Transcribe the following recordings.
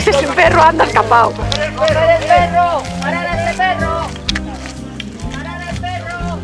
El perro anda escapado. ¡Coger el perro! ¡Parar a ese perro! ¡Parar al perro!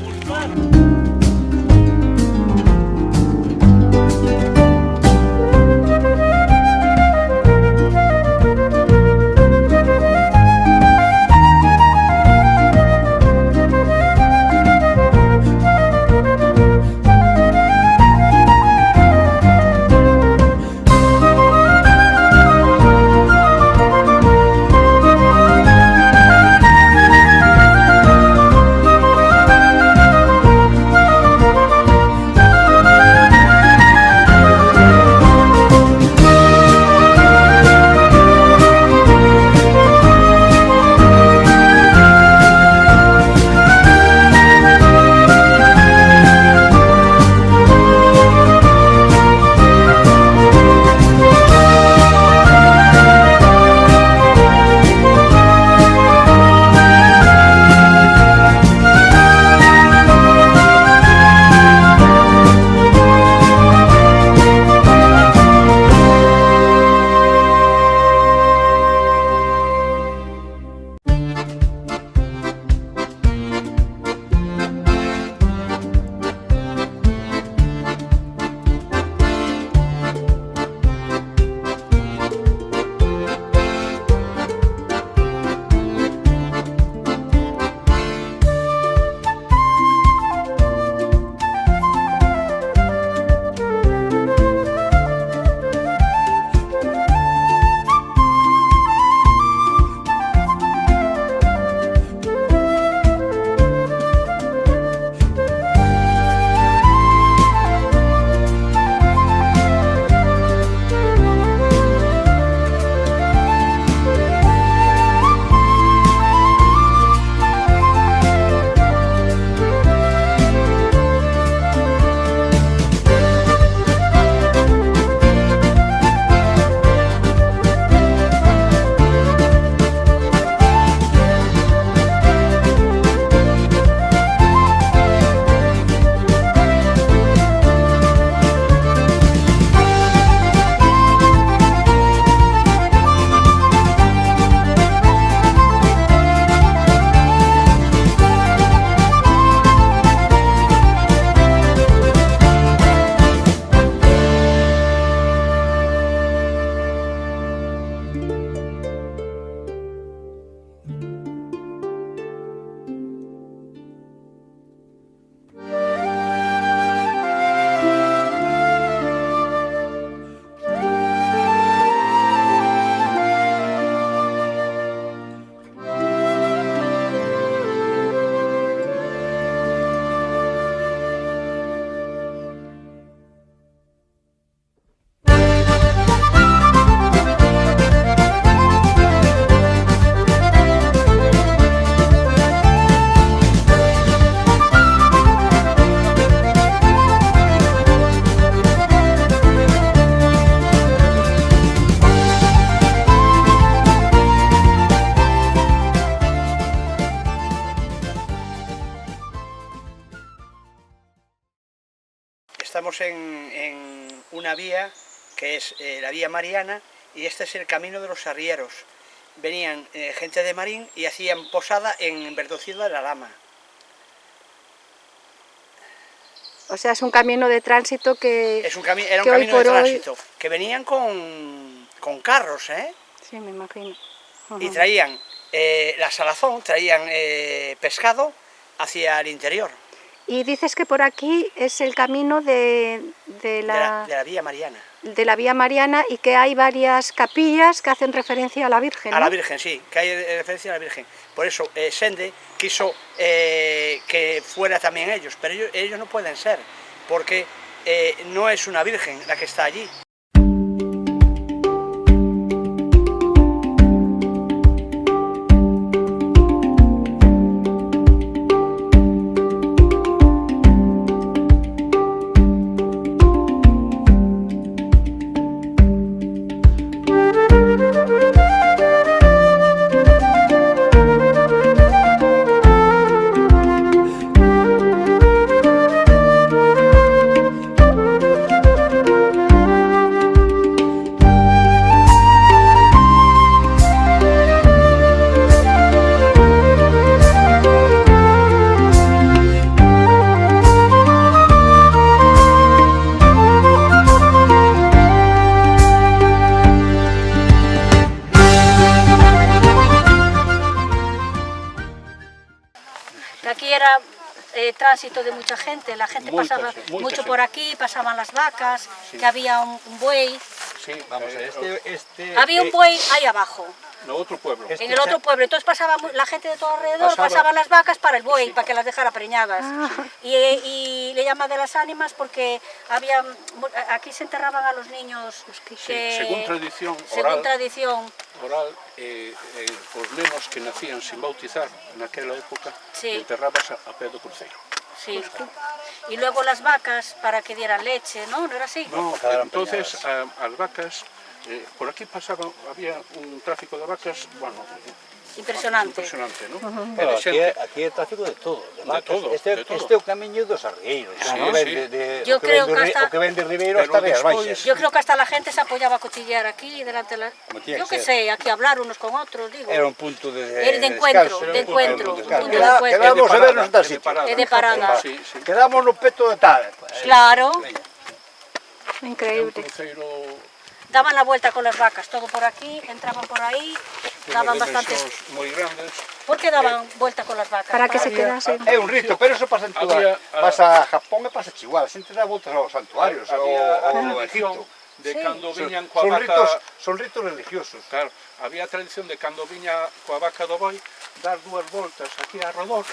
Estamos en una vía que es la vía Mariana, y este es el camino de los arrieros. Venían gente de Marín y hacían posada en Verdocido de la Lama. O sea, es un camino de tránsito que... Era un camino de tránsito, que venían con carros, ¿eh? Sí, me imagino. Y traían la salazón, traían pescado hacia el interior. Y dices que por aquí es el camino de la vía Mariana. De la vía Mariana, y que hay varias capillas que hacen referencia a la Virgen, ¿no? A la Virgen, sí, que hay referencia a la Virgen. Por eso Sende quiso que fuera también ellos, pero ellos no pueden ser, porque no es una virgen la que está allí. Aquí era tránsito de mucha gente, la gente pasaba mucho por aquí, pasaban las vacas, que había un buey. Sí, vamos a había un buey ahí abajo, en otro pueblo. en el otro pueblo, entonces pasaba la gente de todo alrededor, pasaban las vacas para el buey, para que las dejara preñadas. Y le llaman de las ánimas porque aquí se enterraban a los niños Según tradición oral, os nenos que nacían sin bautizar naquela época, enterrabas a pé do cruceiro. Sí. Y luego las vacas para que dieran leche, ¿no? ¿No era así? No, entonces as vacas, por aquí pasaba, había un tráfico de vacas, bueno, impresionante, ¿no? Pero aquí é tráfico de todo, de vacas. Este é o camiño dos arrieiros. Yo creo que hasta... O que ven de Ribeiro hasta Rías Baixas. Yo creo que hasta la gente se apoyaba a cotillear aquí, delante de la... Yo qué sé, aquí hablar unos con otros, digo. Era un punto de encuentro, Quedamos a vernos en tal sitio. De parada. Quedamos no peto de tal. Claro. Increíble. Daban la vuelta con las vacas, todo por aquí, entraban por ahí, daban bastantes... moi grandes. ¿Por qué daban vuelta con las vacas? Para que se quedasen. É un rito, pero eso pasa en toda... Pasa a Japón e pasa igual. A xente dá voltas aos santuarios, ao Egipto. De cando viñan coa vaca... Son ritos religiosos. Claro, había a tradición de cando viña coa vaca do boi, dar dúas voltas aquí arredor,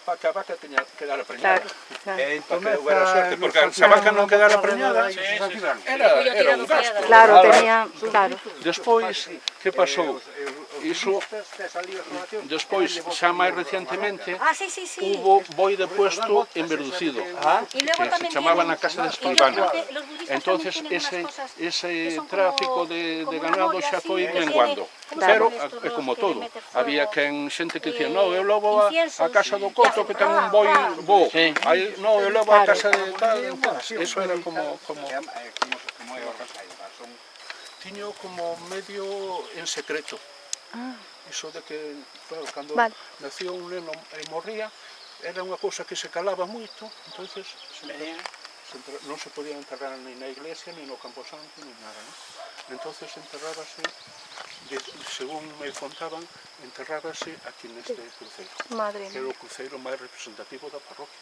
para que a vaca quedara preñada. Para que houbera suerte, porque se a vaca non quedara preñada, era un gasto. Claro, tenía... Claro. Despois, que pasou? Iso, despois, xa máis recientemente, hubo boi de puesto en Verducido, que se chamaba na casa de Escribana. Entonces, ese tráfico de ganado xa foi menguando. Pero, é como todo, había xente que dicía, no, eu levo a casa do Coto que ten un boi bo, no, eu levo a casa de tal, eso era como... Tiño como medio en secreto. Iso de que, claro, cando nacía un neno e morría, era unha cousa que se calaba moito, entonces non se podía enterrar ni na iglesia, ni no camposanto, ni nada, ¿no? Entonces enterrábase, según me contaban, enterrábase aquí neste cruceiro, que era o cruceiro máis representativo da parroquia.